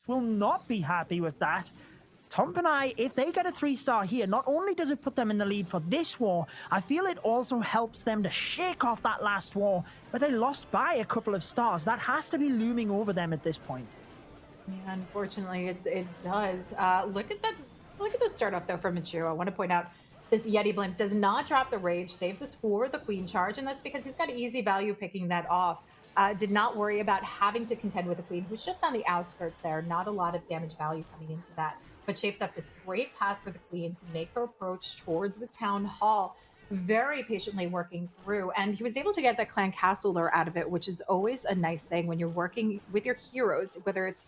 will not be happy with that. Tompinai, if they get a 3-star here, not only does it put them in the lead for this war, I feel it also helps them to shake off that last war where they lost by a couple of stars. That has to be looming over them at this point. Yeah, unfortunately, it does. Look at that. Look at the start off though from Michu. I want to point out this Yeti blimp does not drop the rage, saves us for the queen charge, and that's because he's got easy value picking that off. Did not worry about having to contend with the queen, who's just on the outskirts there. Not a lot of damage value coming into that, but shapes up this great path for the queen to make her approach towards the town hall. Very patiently working through, and he was able to get that clan castler out of it, which is always a nice thing when you're working with your heroes, whether it's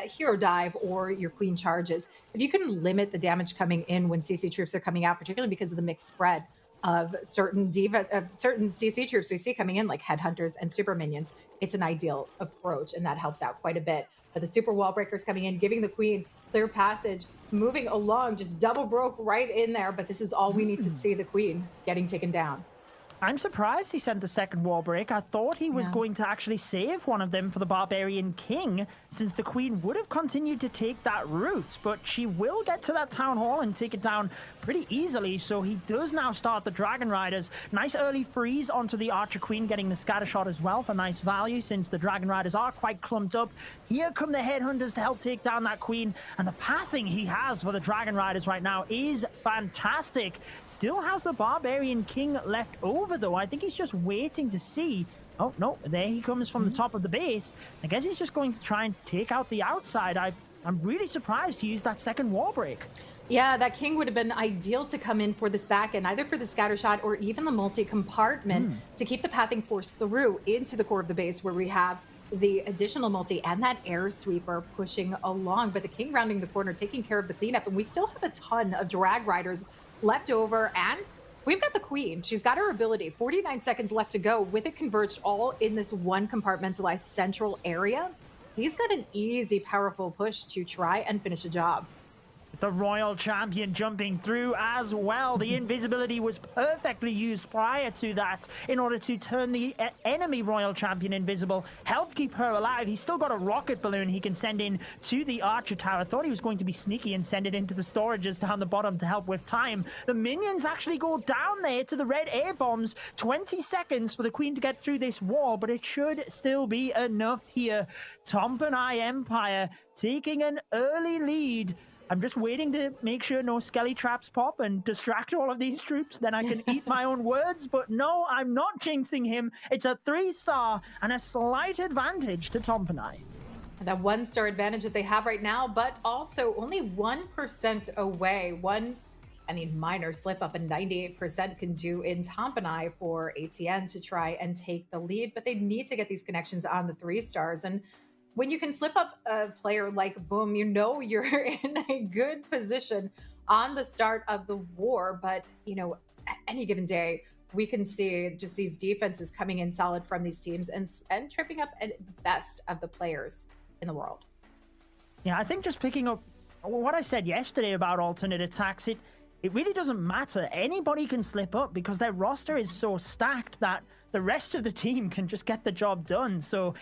hero dive or your queen charges. If you can limit the damage coming in when CC troops are coming out, particularly because of the mixed spread of certain CC troops we see coming in, like headhunters and super minions, it's an ideal approach, and that helps out quite a bit. But the super wall breakers coming in, giving the queen clear passage, moving along, just double broke right in there. But this is all we need to see the queen getting taken down. I'm surprised he sent the second wall break. I thought he was going to actually save one of them for the Barbarian King, since the Queen would have continued to take that route, but she will get to that Town Hall and take it down pretty easily, so he does now start the Dragon Riders. Nice early freeze onto the Archer Queen, getting the scatter shot as well for nice value, since the Dragon Riders are quite clumped up. Here come the Headhunters to help take down that Queen, and the pathing he has for the Dragon Riders right now is fantastic. Still has the Barbarian King left over, though. I think he's just waiting to see. Oh, no, there he comes from the top of the base. I guess he's just going to try and take out the outside. I'm really surprised he used that second wall break. Yeah, that king would have been ideal to come in for this back end, either for the scatter shot or even the multi-compartment to keep the pathing force through into the core of the base, where we have the additional multi and that air sweeper pushing along. But the king rounding the corner, taking care of the cleanup, and we still have a ton of drag riders left over, and we've got the queen. She's got her ability. 49 seconds left to go with it converged all in this one compartmentalized central area. He's got an easy, powerful push to try and finish a job. The Royal Champion jumping through as well. The invisibility was perfectly used prior to that in order to turn the enemy Royal Champion invisible, help keep her alive. He's still got a rocket balloon he can send in to the Archer Tower. Thought he was going to be sneaky and send it into the storages down the bottom to help with time. The minions actually go down there to the red air bombs. 20 seconds for the Queen to get through this wall, but it should still be enough here. Tompinai Empire taking an early lead. I'm just waiting to make sure no skelly traps pop and distract all of these troops. Then I can eat my own words. But no, I'm not jinxing him. It's a 3-star and a slight advantage to Tompinai. That 1-star advantage that they have right now, but also only 1% away. Minor slip up, and 98% can do in Tompinai for ATN to try and take the lead. But they need to get these connections on the 3-stars. And when you can slip up a player like Boom, you know you're in a good position on the start of the war. But, any given day, we can see just these defenses coming in solid from these teams and tripping up the best of the players in the world. Yeah, I think just picking up what I said yesterday about alternate attacks, it really doesn't matter. Anybody can slip up because their roster is so stacked that the rest of the team can just get the job done. So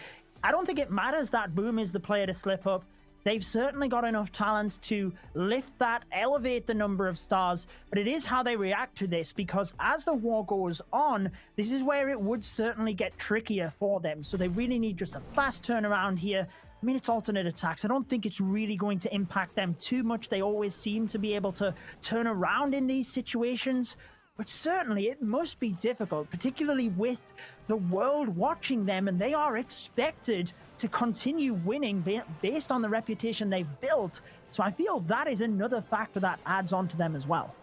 I don't think it matters that Boom is the player to slip up. They've certainly got enough talent to lift that, elevate the number of stars, but it is how they react to this, because as the war goes on, this is where it would certainly get trickier for them. So they really need just a fast turnaround here. I mean, it's alternate attacks. I don't think it's really going to impact them too much. They always seem to be able to turn around in these situations. But certainly it must be difficult, particularly with the world watching them, and they are expected to continue winning based on the reputation they've built. So I feel that is another factor that adds on to them as well.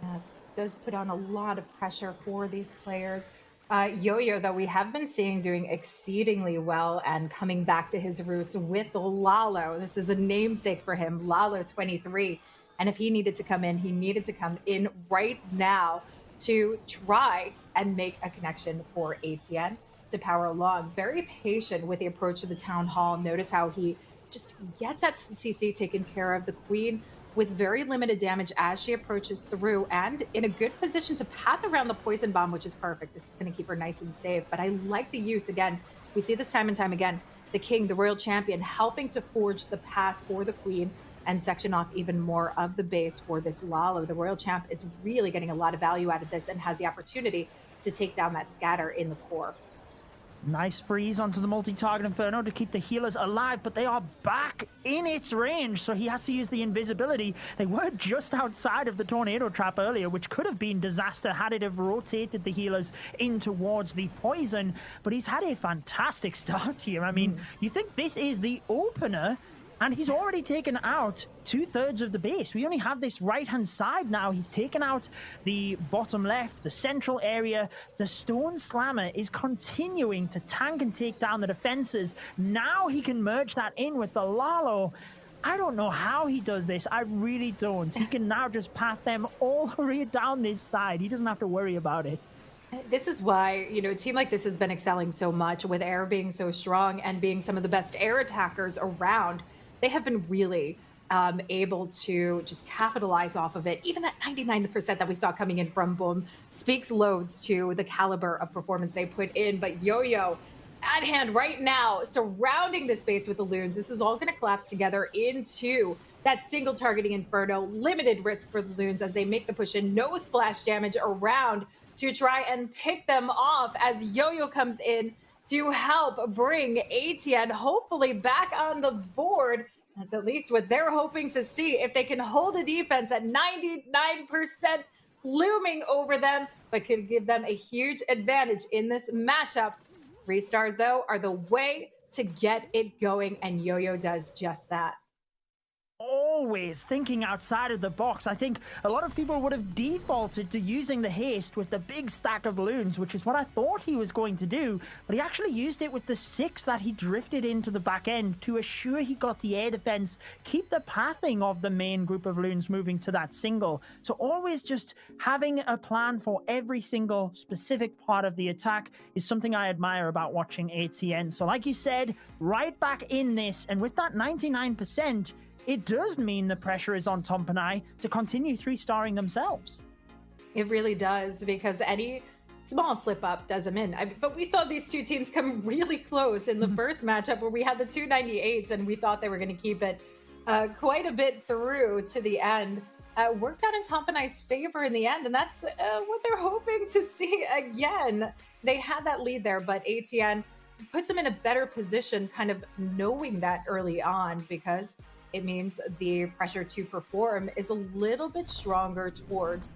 That does put on a lot of pressure for these players. Yo-Yo, though, we have been seeing doing exceedingly well and coming back to his roots with Lalo. This is a namesake for him, Lalo 23. And if he needed to come in, he needed to come in right now to try and make a connection for ATN to power along. Very patient with the approach to the town hall. Notice how he just gets that CC taken care of. The Queen with very limited damage as she approaches through, and in a good position to path around the poison bomb, which is perfect. This is going to keep her nice and safe. But I like the use. Again, we see this time and time again. the king, the royal champion, helping to forge the path for the queen and section off even more of the base for this Lalo. The royal champ is really getting a lot of value out of this and has the opportunity to take down that scatter in the core. Nice freeze onto the multi-target Inferno to keep the healers alive, but they are back in its range, so he has to use the invisibility. They were just outside of the tornado trap earlier, which could have been disaster had it have rotated the healers in towards the poison, but he's had a fantastic start here. I mean, you think this is the opener, and he's already taken out 2/3 of the base. We only have this right-hand side now. He's taken out the bottom left, the central area. The Stone Slammer is continuing to tank and take down the defenses. Now he can merge that in with the Lalo. I don't know how he does this. I really don't. He can now just path them all the way down this side. He doesn't have to worry about it. This is why, a team like this has been excelling so much with air being so strong and being some of the best air attackers around. They have been really able to just capitalize off of it. Even that 99% that we saw coming in from Boom speaks loads to the caliber of performance they put in. But Yo-Yo at hand right now, surrounding this base with the loons. This is all going to collapse together into that single targeting Inferno. Limited risk for the loons as they make the push in. No splash damage around to try and pick them off as Yo-Yo comes in to help bring ATN hopefully back on the board. That's at least what they're hoping to see. If they can hold a defense at 99% looming over them, but could give them a huge advantage in this matchup. 3 stars, though, are the way to get it going, and Yo-Yo does just that. Always thinking outside of the box. I think a lot of people would have defaulted to using the haste with the big stack of loons, which is what I thought he was going to do, but he actually used it with the 6 that he drifted into the back end to assure he got the air defense, keep the pathing of the main group of loons moving to that single. So always just having a plan for every single specific part of the attack is something I admire about watching ATN. So like you said, right back in this, and with that 99%, it does mean the pressure is on Tompinai to continue 3-starring themselves. It really does, because any small slip up does them in. But we saw these two teams come really close in the first matchup where we had the 298s and we thought they were going to keep it quite a bit through to the end. Worked out in Tompinai's favor in the end, and that's what they're hoping to see again. They had that lead there, but ATN puts them in a better position, kind of knowing that early on, because it means the pressure to perform is a little bit stronger towards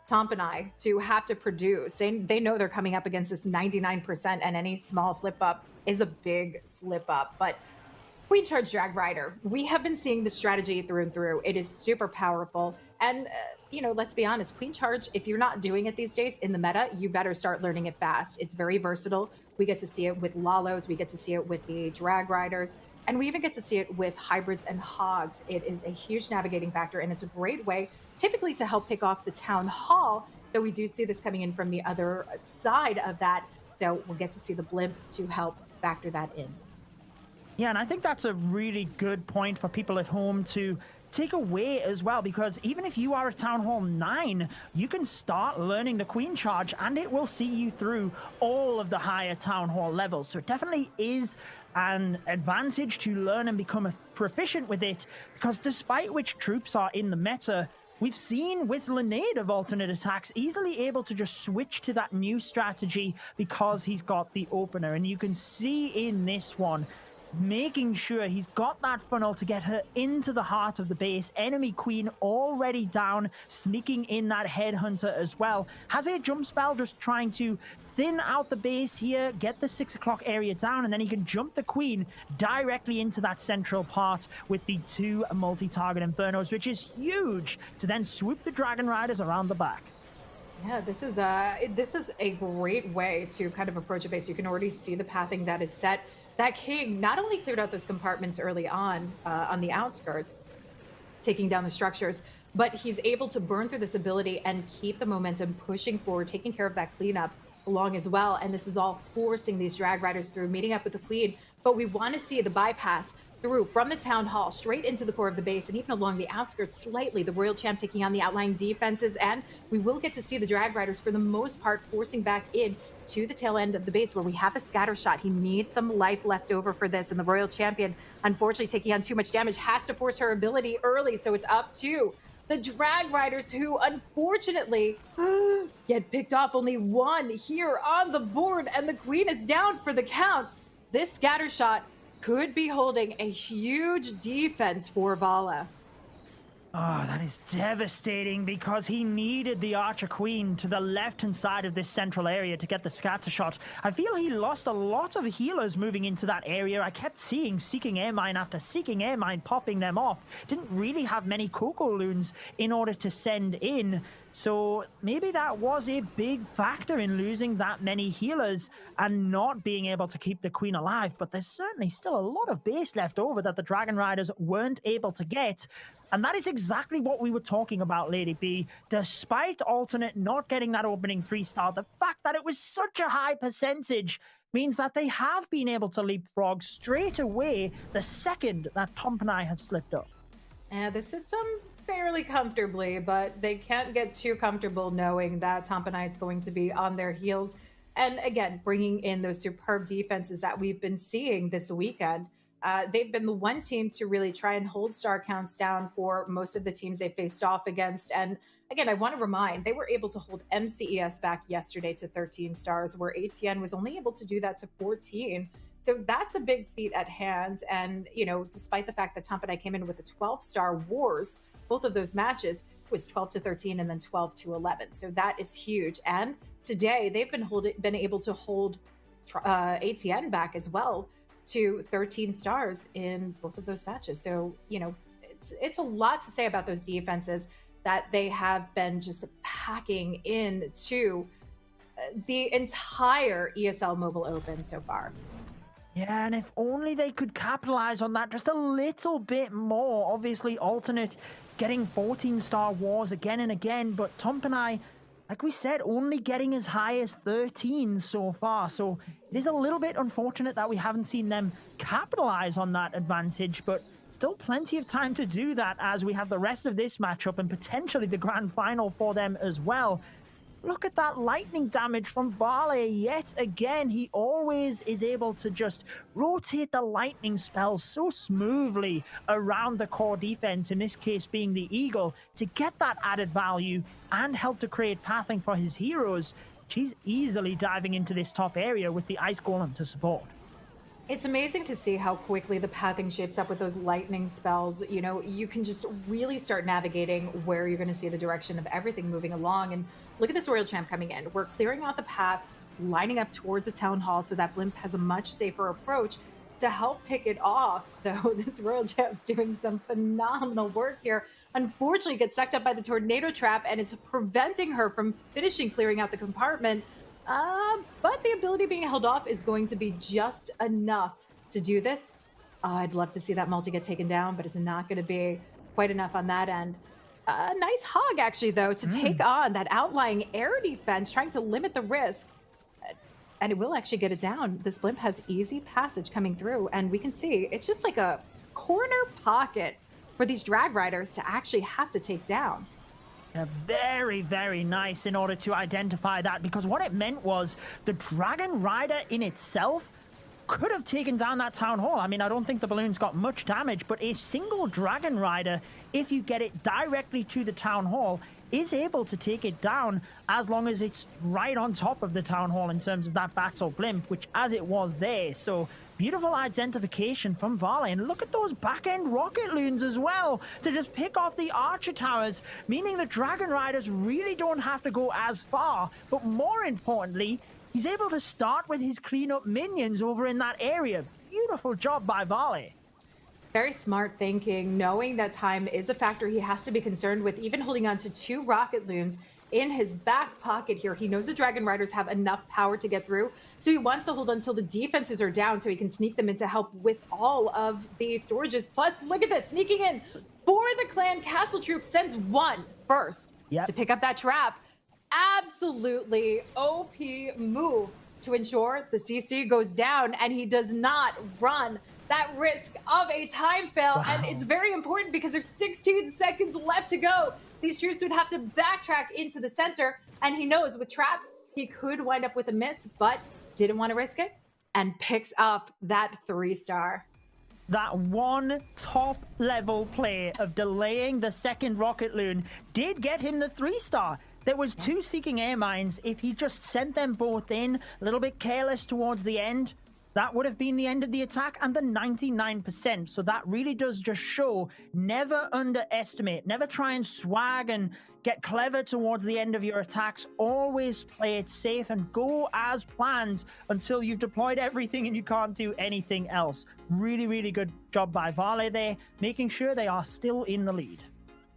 Tompinai to have to produce. They know they're coming up against this 99%, and any small slip up is a big slip up. But Queen Charge Drag Rider, we have been seeing the strategy through and through. It is super powerful. And, let's be honest, Queen Charge, if you're not doing it these days in the meta, you better start learning it fast. It's very versatile. We get to see it with Lalos. We get to see it with the Drag Riders. And we even get to see it with hybrids and hogs. It is a huge navigating factor, and it's a great way typically to help pick off the town hall, though we do see this coming in from the other side of that. So we'll get to see the blimp to help factor that in. Yeah, and I think that's a really good point for people at home to take away as well, because even if you are a Town Hall 9, you can start learning the Queen Charge and it will see you through all of the higher Town Hall levels. So it definitely is an advantage to learn and become proficient with it, because despite which troops are in the meta, we've seen with Linnaeus of alternate attacks easily able to just switch to that new strategy because he's got the opener. And you can see in this one, making sure he's got that funnel to get her into the heart of the base. Enemy queen already down, sneaking in that headhunter as well. Has a jump spell, just trying to thin out the base here, get the 6 o'clock area down, and then he can jump the queen directly into that central part with the 2 multi-target Infernos, which is huge, to then swoop the Dragon Riders around the back. Yeah, this is a great way to kind of approach a base. You can already see the pathing that is set. That king not only cleared out those compartments early on the outskirts, taking down the structures, but he's able to burn through this ability and keep the momentum pushing forward, taking care of that cleanup along as well. And this is all forcing these drag riders through, meeting up with the queen. But we want to see the bypass through from the town hall straight into the core of the base and even along the outskirts slightly. The Royal Champ taking on the outlying defenses, and we will get to see the Drag Riders for the most part forcing back in to the tail end of the base where we have a scatter shot. He needs some life left over for this, and the Royal Champion, unfortunately, taking on too much damage, has to force her ability early. So it's up to the Drag Riders, who unfortunately get picked off. Only one here on the board, and the Queen is down for the count. This scatter shot could be holding a huge defense for Vala. Oh, that is devastating because he needed the Archer Queen to the left-hand side of this central area to get the scatter shot. I feel he lost a lot of healers moving into that area. I kept seeing Seeking Air Mine after Seeking Air Mine popping them off. Didn't really have many Coco Loons in order to send in. So maybe that was a big factor in losing that many healers and not being able to keep the Queen alive. But there's certainly still a lot of base left over that the Dragon Riders weren't able to get. And that is exactly what we were talking about, Lady B. Despite Alternate not getting that opening 3-star, the fact that it was such a high percentage means that they have been able to leapfrog straight away the second that Tompinai have slipped up. And this hits them fairly comfortably, but they can't get too comfortable knowing that Tompinai is going to be on their heels. And again, bringing in those superb defenses that we've been seeing this weekend. They've been the one team to really try and hold star counts down for most of the teams they faced off against. And again, I want to remind, they were able to hold MCES back yesterday to 13 stars, where ATN was only able to do that to 14. So that's a big feat at hand. And, you know, despite the fact that Tompinai came in with the 12-star wars, both of those matches was 12 to 13 and then 12 to 11. So that is huge. And today they've been able to hold ATN back as well to 13 stars in both of those matches. So, you know, it's a lot to say about those defenses that they have been just packing into the entire ESL Mobile Open so far. Yeah, and if only they could capitalize on that just a little bit more. Obviously, Alternate getting 14-star wars again and again, but Tompinai, like we said, only getting as high as 13 so far. So it is a little bit unfortunate that we haven't seen them capitalize on that advantage, but still plenty of time to do that as we have the rest of this matchup and potentially the grand final for them as well. Look at that lightning damage from Varley yet again. He always is able to just rotate the lightning spell so smoothly around the core defense, in this case being the Eagle, to get that added value and help to create pathing for his heroes. He's easily diving into this top area with the Ice Golem to support. It's amazing to see how quickly the pathing shapes up with those lightning spells. You know, you can just really start navigating where you're going to see the direction of everything moving along. And look at this Royal Champ coming in. We're clearing out the path, lining up towards a town hall so that Blimp has a much safer approach to help pick it off. Though this Royal Champ's doing some phenomenal work here. Unfortunately, gets sucked up by the tornado trap, and it's preventing her from finishing clearing out the compartment. But the ability being held off is going to be just enough to do this. I'd love to see that multi get taken down, but it's not going to be quite enough on that end. Nice hog, actually, though, to take on that outlying air defense, trying to limit the risk. And it will actually get it down. This Blimp has easy passage coming through, and we can see it's just like a corner pocket for these Drag Riders to actually have to take down. Very, very nice in order to identify that, because what it meant was the Dragon Rider in itself could have taken down that town hall. I mean, I don't think the balloons got much damage, but a single Dragon Rider, if you get it directly to the town hall, is able to take it down as long as it's right on top of the town hall in terms of that battle blimp, which as it was there. So beautiful identification from Varley. And look at those back-end rocket loons as well to just pick off the archer towers, meaning the Dragon Riders really don't have to go as far. But more importantly, he's able to start with his cleanup minions over in that area. Beautiful job by Varley. Very smart thinking, knowing that time is a factor he has to be concerned with, even holding on to 2 rocket loons in his back pocket here. He knows the Dragon Riders have enough power to get through, so he wants to hold until the defenses are down so he can sneak them in to help with all of the storages. Plus, look at this, sneaking in for the clan castle troop, sends one first to pick up that trap. Absolutely OP move to ensure the CC goes down, and he does not run that risk of a time fail. Wow. And it's very important because there's 16 seconds left to go. These troops would have to backtrack into the center. And he knows with traps, he could wind up with a miss, but didn't want to risk it and picks up that 3-star. That one top level play of delaying the second rocket loon did get him the 3-star. There was 2 seeking air mines. If he just sent them both in, a little bit careless towards the end, that would have been the end of the attack and the 99%. So that really does just show, never underestimate, never try and swag and get clever towards the end of your attacks. Always play it safe and go as planned until you've deployed everything and you can't do anything else. Really, really good job by Vale there, making sure they are still in the lead.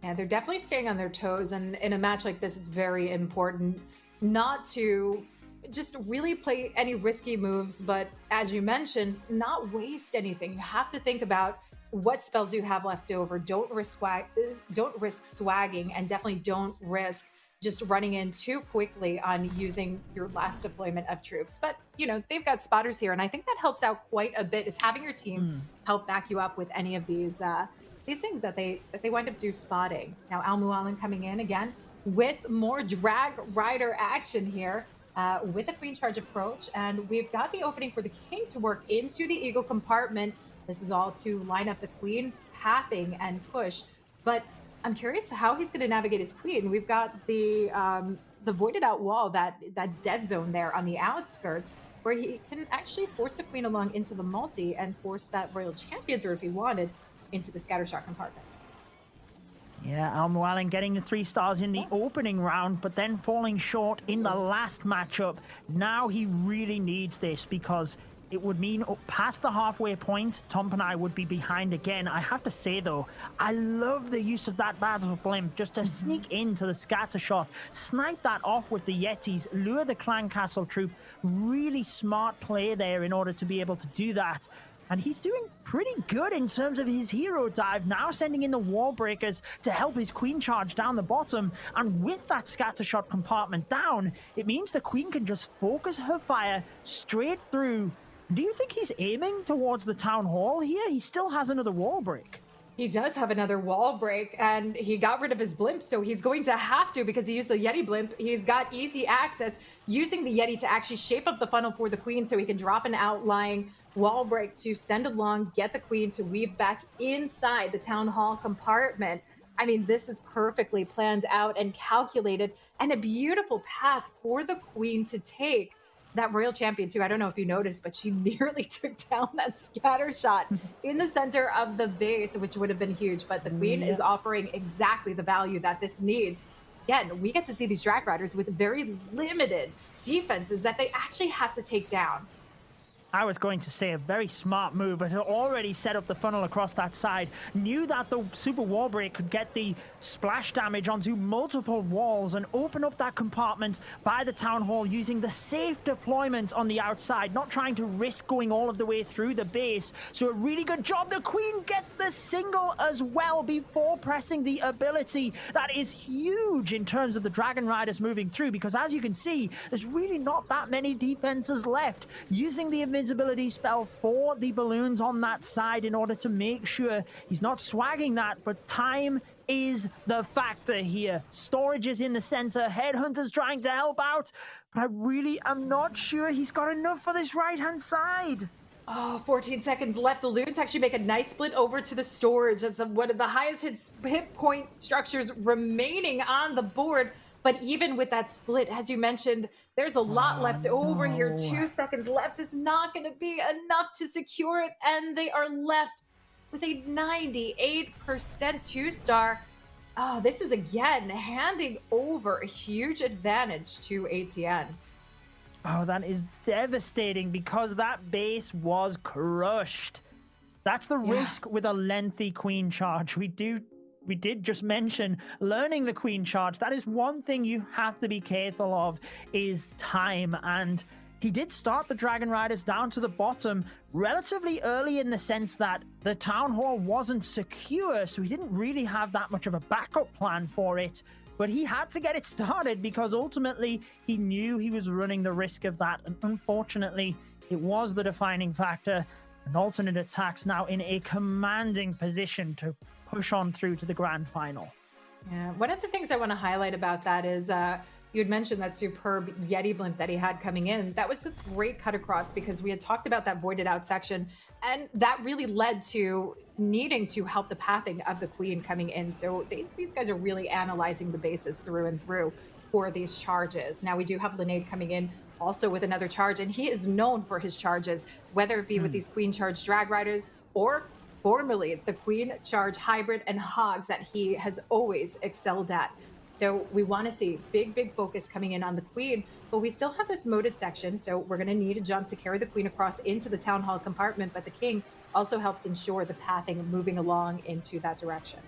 Yeah, they're definitely staying on their toes. And in a match like this, it's very important not to just really play any risky moves, but as you mentioned, not waste anything. You have to think about what spells you have left over. Don't risk swagging, and definitely don't risk just running in too quickly on using your last deployment of troops. But you know, they've got spotters here, and I think that helps out quite a bit, is having your team help back you up with any of these things that they wind up do spotting. Now Al Mu'allin coming in again with more drag rider action here. With a queen charge approach, and we've got the opening for the king to work into the eagle compartment. This is all to line up the queen, pathing and push. But I'm curious how he's going to navigate his queen. We've got the voided out wall, that dead zone there on the outskirts, where he can actually force the queen along into the multi and force that royal champion through if he wanted into the scattershot compartment. Yeah, Al Mu'allin getting the 3 stars in the opening round, but then falling short in the last matchup. Now he really needs this, because it would mean past the halfway point, Tompinai would be behind again. I have to say, though, I love the use of that battle blimp just to sneak into the scatter shot, snipe that off with the Yetis, lure the clan castle troop. Really smart play there in order to be able to do that. And he's doing pretty good in terms of his hero dive, now sending in the wall breakers to help his queen charge down the bottom. And with that scattershot compartment down, it means the queen can just focus her fire straight through. Do you think he's aiming towards the town hall here? He still has another wall break. He does have another wall break, and he got rid of his blimp, so he's going to have to, because he used the Yeti blimp. He's got easy access using the Yeti to actually shape up the funnel for the queen, so he can drop an outlying wall break to send along, get the queen to weave back inside the town hall compartment. I mean, this is perfectly planned out and calculated, and a beautiful path for the queen to take. That royal champion too, I don't know if you noticed, but she nearly took down that scatter shot in the center of the base, which would have been huge. But the queen is offering exactly the value that this needs. Again, we get to see these drag riders with very limited defenses that they actually have to take down. I was going to say a very smart move, but had already set up the funnel across that side. Knew that the super wall break could get the splash damage onto multiple walls and open up that compartment by the town hall, using the safe deployment on the outside, not trying to risk going all of the way through the base. So a really good job. The queen gets the single as well before pressing the ability. That is huge in terms of the dragon riders moving through, because as you can see, there's really not that many defenses left. Using the invisibility spell for the balloons on that side in order to make sure he's not swagging that, but time is the factor here. Storage is in the center, Headhunter's trying to help out, but I really am not sure he's got enough for this right-hand side. Oh, 14 seconds left. The loons actually make a nice split over to the storage. That's one of the highest hit point structures remaining on the board. But even with that split, as you mentioned, there's a lot left over here. 2 seconds left is not going to be enough to secure it. And they are left with a 98% 2-star. Oh, this is again handing over a huge advantage to ATN. Oh, that is devastating, because that base was crushed. That's the risk with a lengthy queen charge. We did just mention learning the queen charge. That is one thing you have to be careful of, is time. And he did start the dragon riders down to the bottom relatively early, in the sense that the town hall wasn't secure, so he didn't really have that much of a backup plan for it. But he had to get it started, because ultimately he knew he was running the risk of that. And unfortunately, it was the defining factor. And alternate attacks now in a commanding position to push on through to the grand final. Yeah, one of the things I want to highlight about that is you had mentioned that superb Yeti blimp that he had coming in. That was a great cut across because we had talked about that voided out section, and that really led to needing to help the pathing of the queen coming in. So these guys are really analyzing the bases through and through for these charges. Now we do have Linnaeus coming in also with another charge, and he is known for his charges, whether it be with these queen charge drag riders or formerly the queen charge hybrid and hogs that he has always excelled at. So we want to see big focus coming in on the queen, but we still have this moated section. So we're going to need a jump to carry the queen across into the town hall compartment, but the king also helps ensure the pathing moving along into that direction.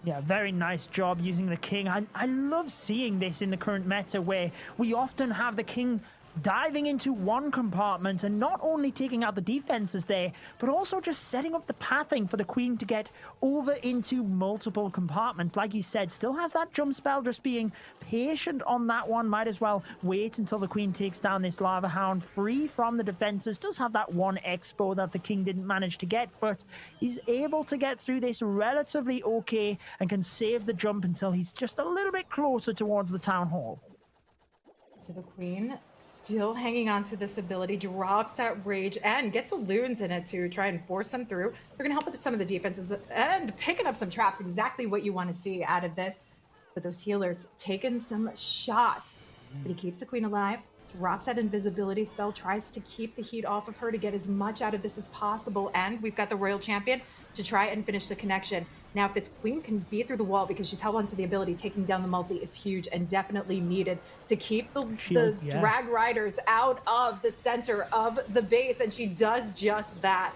Yeah, very nice job using the king. I love seeing this in the current meta where we often have the king diving into one compartment and not only taking out the defenses there, but also just setting up the pathing for the queen to get over into multiple compartments. Like you said, still has that jump spell, just being patient on that one. Might as well wait until the queen takes down this lava hound free from the defenses. Does have that one expo that the king didn't manage to get, but he's able to get through this relatively okay and can save the jump until he's just a little bit closer towards the town hall. So the queen still hanging on to this ability, drops that rage and gets a loons in it to try and force them through. They're going to help with some of the defenses and picking up some traps, exactly what you want to see out of this. But those healers taking some shots, but he keeps the queen alive, drops that invisibility spell, tries to keep the heat off of her to get as much out of this as possible. And we've got the royal champion to try and finish the connection. Now, if this queen can beat through the wall because she's held onto the ability, taking down the multi is huge and definitely needed to keep the drag riders out of the center of the base. And she does just that.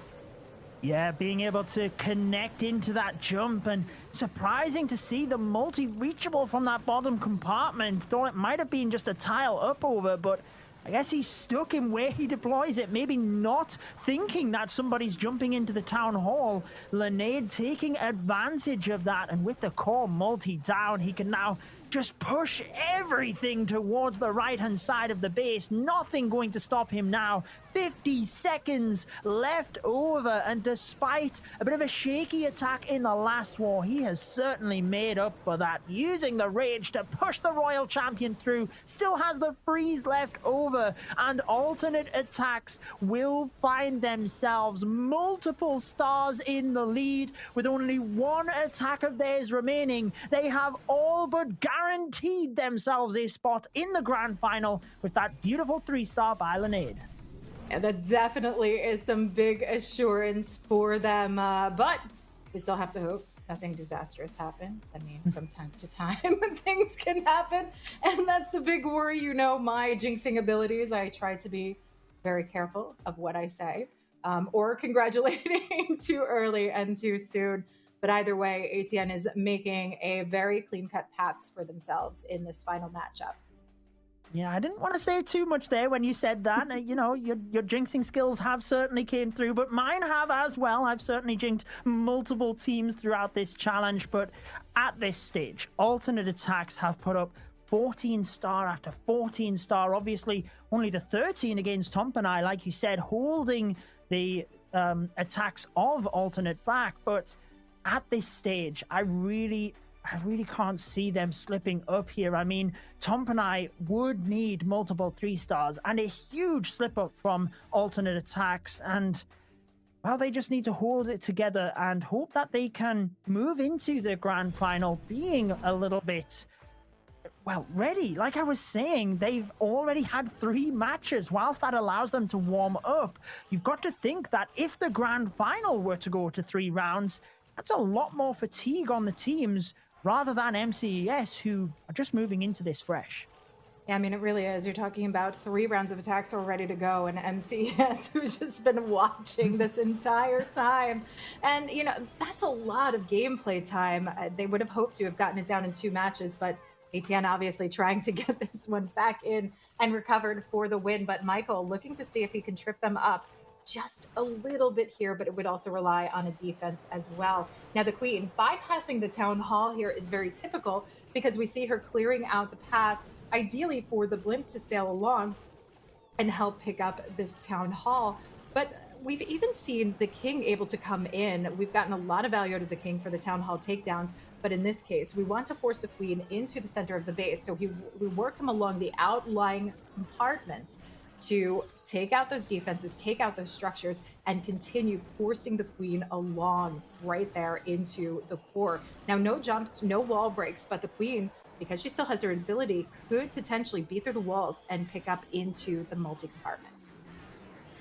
Yeah, being able to connect into that jump, and surprising to see the multi reachable from that bottom compartment. Thought it might have been just a tile up over, but I guess he's stuck in where he deploys it, maybe not thinking that somebody's jumping into the town hall. Linnaeus taking advantage of that, and with the core multi down, he can now just push everything towards the right-hand side of the base. Nothing going to stop him now. 50 seconds left over, and despite a bit of a shaky attack in the last war, he has certainly made up for that, using the rage to push the royal champion through. Still has the freeze left over, and alternate attacks will find themselves multiple stars in the lead. With only one attack of theirs remaining, they have all but guaranteed themselves a spot in the grand final with that beautiful 3-star by Linnaeus. Yeah, that definitely is some big assurance for them, but we still have to hope nothing disastrous happens. I mean, from time to time, things can happen, and that's the big worry. You know, my jinxing abilities, I try to be very careful of what I say, or congratulating too early and too soon. But either way, ATN is making a very clean-cut paths for themselves in this final matchup. Yeah, I didn't want to say too much there when you said that. You know, your jinxing skills have certainly came through, but mine have as well. I've certainly jinxed multiple teams throughout this challenge, but at this stage, alternate attacks have put up 14 star after 14 star. Obviously, only the 13 against Tompinai, like you said, holding the attacks of alternate back, but at this stage, I really can't see them slipping up here. I mean, Tompinai would need multiple 3-stars and a huge slip up from alternate attacks, and well, they just need to hold it together and hope that they can move into the grand final being a little bit, well, ready. Like I was saying, they've already had 3 matches. Whilst that allows them to warm up, you've got to think that if the grand final were to go to 3 rounds, that's a lot more fatigue on the teams rather than MCES, who are just moving into this fresh. Yeah, I mean, it really is. You're talking about 3 rounds of attacks all ready to go, and MCES, who's just been watching this entire time. And, you know, that's a lot of gameplay time. They would have hoped to have gotten it down in 2 matches, but ATN obviously trying to get this one back in and recovered for the win. But Michael looking to see if he can trip them up just a little bit here, but it would also rely on a defense as well. Now, the queen bypassing the town hall here is very typical because we see her clearing out the path, ideally for the blimp to sail along and help pick up this town hall. But we've even seen the king able to come in. We've gotten a lot of value out of the king for the town hall takedowns, but in this case, we want to force the queen into the center of the base. So we work him along the outlying compartments to take out those defenses, take out those structures, and continue forcing the queen along right there into the core. Now, no jumps, no wall breaks, but the queen, because she still has her ability, could potentially beat through the walls and pick up into the multi-compartment.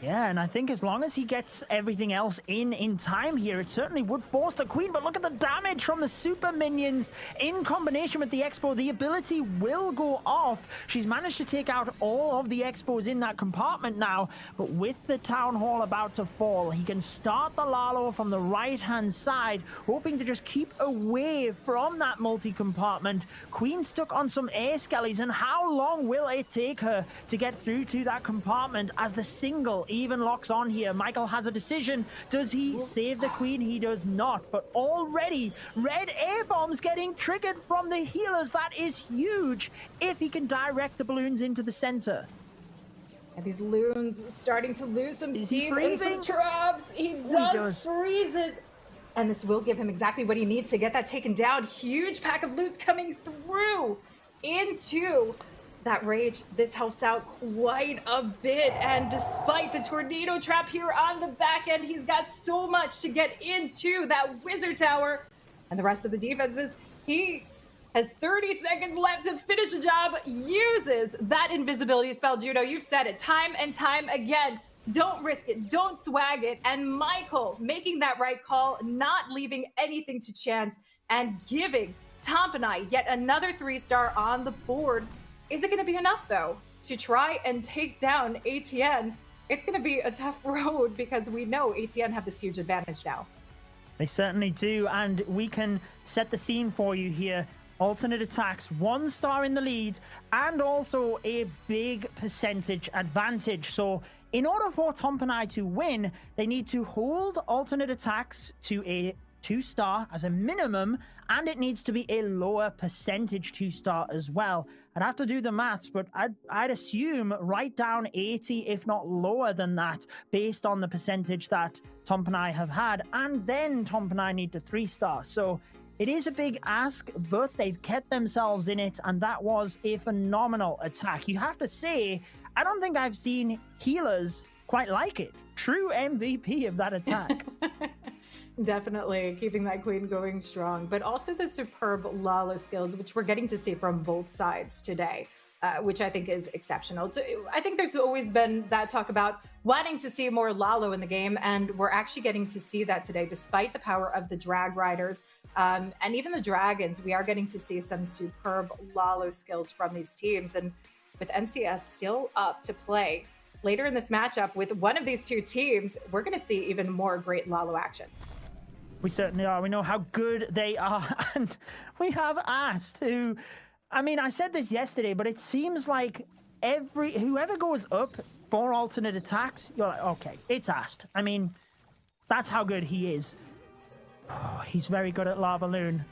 Yeah, and I think as long as he gets everything else in time here, it certainly would force the queen. But look at the damage from the super minions in combination with the Expo. The ability will go off. She's managed to take out all of the Expos in that compartment now. But with the Town Hall about to fall, he can start the Lalo from the right-hand side, hoping to just keep away from that multi-compartment. Queen stuck on some air skellies, and how long will it take her to get through to that compartment as the single even locks on here? Michael has a decision. Does he save the queen? He does not. But already, red air bombs getting triggered from the healers. That is huge if he can direct the balloons into the center. And these loons starting to lose some steam and some freezing? traps. He does freeze it. And this will give him exactly what he needs to get that taken down. Huge pack of loots coming through into that rage. This helps out quite a bit, and despite the tornado trap here on the back end, he's got so much to get into that wizard tower and the rest of the defenses. He has 30 seconds left to finish the job, uses that invisibility spell. Judo, you've said it time and time again. Don't risk it, don't swag it. And Michael making that right call, not leaving anything to chance, and giving Tompinai yet another 3-star on the board. Is it going to be enough, though, to try and take down ATN? It's going to be a tough road because we know ATN have this huge advantage now. They certainly do, and we can set the scene for you here. Alternate attacks, 1 star in the lead, and also a big percentage advantage. So in order for Tompinai to win, they need to hold alternate attacks to a 2-star as a minimum, and it needs to be a lower percentage 2-star as well. I'd have to do the maths, but I'd assume right down 80, if not lower than that, based on the percentage that Tompinai have had, and then Tompinai need to 3-star. So it is a big ask, but they've kept themselves in it, and that was a phenomenal attack. You have to say, I don't think I've seen healers quite like it. True MVP of that attack. Definitely keeping that queen going strong, but also the superb Lalo skills, which we're getting to see from both sides today, which I think is exceptional. So I think there's always been that talk about wanting to see more Lalo in the game, and we're actually getting to see that today, despite the power of the drag riders and even the dragons. We are getting to see some superb Lalo skills from these teams, and with MCS still up to play later in this matchup with one of these two teams, we're going to see even more great Lalo action. We certainly are. We know how good they are. And we have asked who, I mean, I said this yesterday, but it seems like whoever goes up for alternate attacks, you're like, okay, it's asked. I mean, that's how good he is. Oh, he's very good at Lava Loon.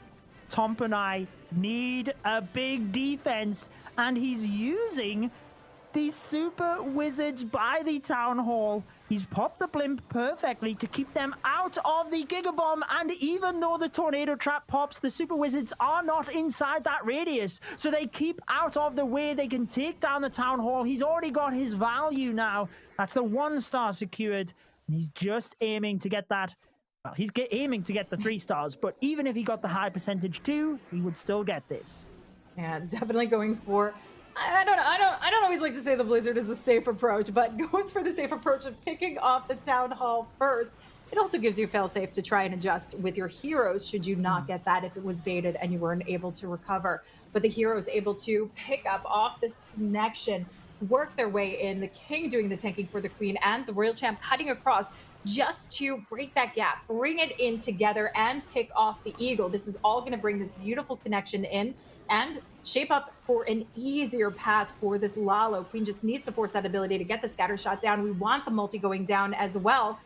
Tompinai need a big defense, and he's using these super wizards by the Town Hall. He's popped the blimp perfectly to keep them out of the Gigabomb, and even though the tornado trap pops, the super wizards are not inside that radius, so they keep out of the way. They can take down the Town Hall. He's already got his value now. That's the 1-star secured, and he's just aiming to get that. Well, he's aiming to get the 3 stars, but even if he got the high percentage too, he would still get this. Yeah, definitely going for, I don't always like to say the Blizzard is a safe approach, but goes for the safe approach of picking off the Town Hall first. It also gives you fail-safe to try and adjust with your heroes should you not get that if it was baited and you weren't able to recover. But the hero is able to pick up off this connection, work their way in, the king doing the tanking for the queen, and the royal champ cutting across just to break that gap, bring it in together, and pick off the eagle. This is all going to bring this beautiful connection in and shape up for an easier path for this Lalo. Queen just needs to force that ability to get the scatter shot down. We want the multi going down as well.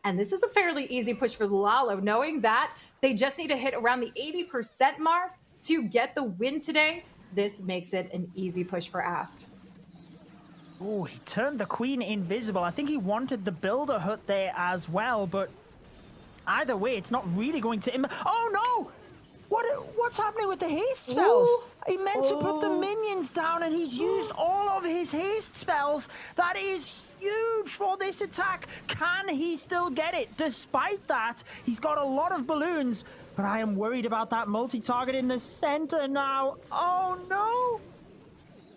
And this is a fairly easy push for the Lalo, knowing that they just need to hit around the 80% mark to get the win today. This makes it an easy push for Ast. Oh, he turned the queen invisible. I think he wanted the builder hut there as well, but either way, it's not really going to... Oh, no! What's happening with the haste spells? Ooh. He meant to put the minions down, and he's used all of his haste spells. That is huge for this attack. Can he still get it? Despite that, he's got a lot of balloons, but I am worried about that multi-target in the center now. Oh, no!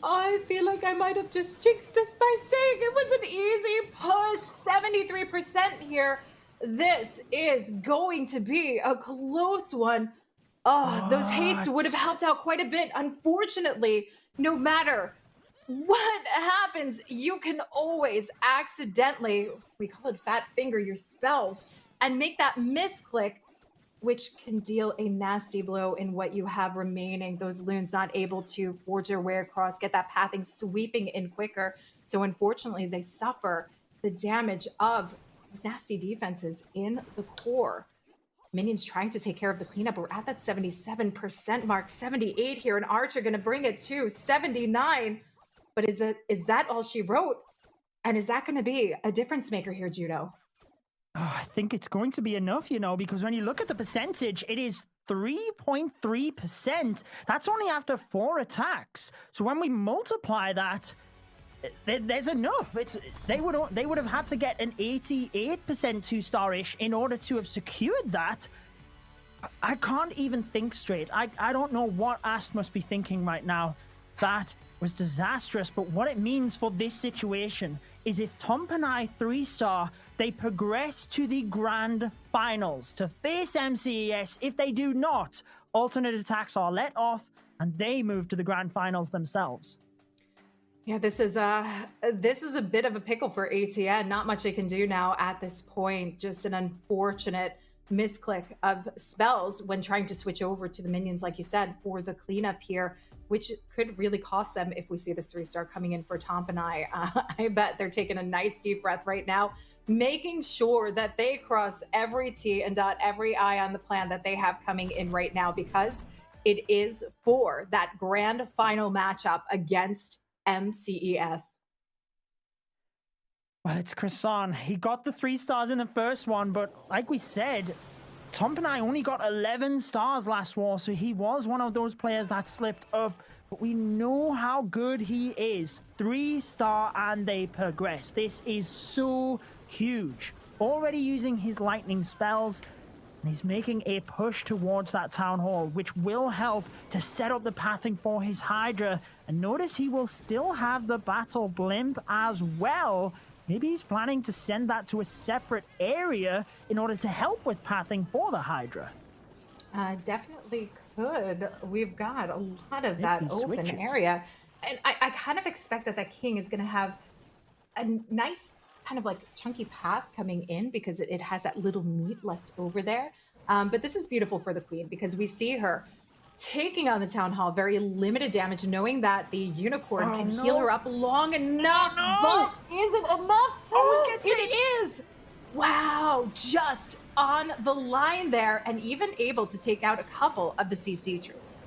I feel like I might have just jinxed this by saying it was an easy push. 73% here. This is going to be a close one. Oh, those hastes would have helped out quite a bit. Unfortunately, no matter what happens, you can always accidentally, we call it fat finger, your spells and make that misclick, which can deal a nasty blow in what you have remaining. Those loons not able to forge their way across, get that pathing sweeping in quicker. So unfortunately, they suffer the damage of those nasty defenses in the core. Minions trying to take care of the cleanup. We're at that 77% mark, 78 here, and Archer going to bring it to 79. But is that all she wrote? And is that going to be a difference maker here, Judo? Oh, I think it's going to be enough, you know, because when you look at the percentage, it is 3.3%. That's only after 4 attacks. So when we multiply that, there's enough. They would have had to get an 88% 2-star-ish in order to have secured that. I can't even think straight. I don't know what Ast must be thinking right now. That was disastrous, but what it means for this situation is if Tompinai 3-star, they progress to the grand finals to face MCES. If they do not, alternate attacks are let off and they move to the grand finals themselves. Yeah, this is a bit of a pickle for ATN. Not much they can do now at this point. Just an unfortunate misclick of spells when trying to switch over to the minions, like you said, for the cleanup here, which could really cost them if we see this 3-star coming in for Tompinai. I bet they're taking a nice deep breath right now, making sure that they cross every T and dot every I on the plan that they have coming in right now, because it is for that grand final matchup against MCES. Well, it's Croissant. He got the 3 stars in the first one, but like we said, Tompinai only got 11 stars last war, so he was one of those players that slipped up. But we know how good he is. 3-star and they progress. This is so huge. Already using his lightning spells, and he's making a push towards that town hall, which will help to set up the pathing for his Hydra. And notice he will still have the battle blimp as well. Maybe he's planning to send that to a separate area in order to help with pathing for the Hydra. Definitely could. We've got a lot of that open area. And I kind of expect that that king is going to have a nice kind of like chunky path coming in because it has that little meat left over there. But this is beautiful for the queen because we see her taking on the town hall, very limited damage, knowing that the unicorn can heal her up long enough. But is it enough? Oh, it is. Wow, just on the line there, and even able to take out a couple of the CC troops.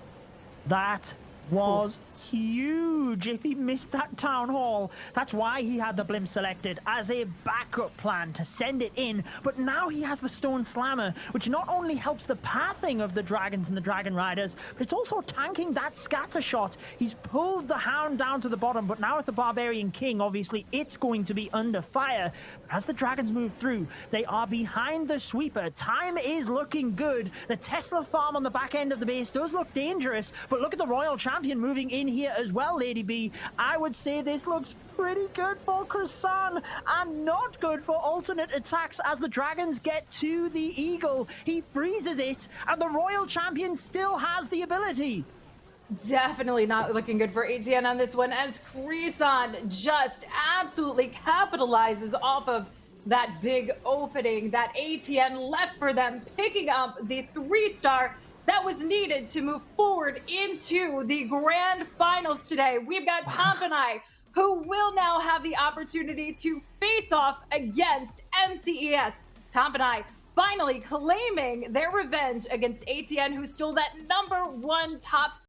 That was huge if he missed that town hall. That's why he had the blimp selected as a backup plan to send it in. But now he has the stone slammer, which not only helps the pathing of the dragons and the dragon riders, but it's also tanking that scatter shot. He's pulled the hound down to the bottom, but now with the barbarian king, obviously it's going to be under fire. But as the dragons move through, they are behind the sweeper. Time is looking good. The Tesla farm on the back end of the base does look dangerous, but look at the royal champion moving in here as well, Lady B. I would say this looks pretty good for Croissant and not good for alternate attacks as the dragons get to the eagle. He freezes it and the royal champion still has the ability. Definitely not looking good for ATN on this one as Croissant just absolutely capitalizes off of that big opening that ATN left for them, picking up the 3-star that was needed to move forward into the grand finals today. We've got Tompinai, who will now have the opportunity to face off against MCES. Tompinai finally claiming their revenge against ATN, who stole that #1 top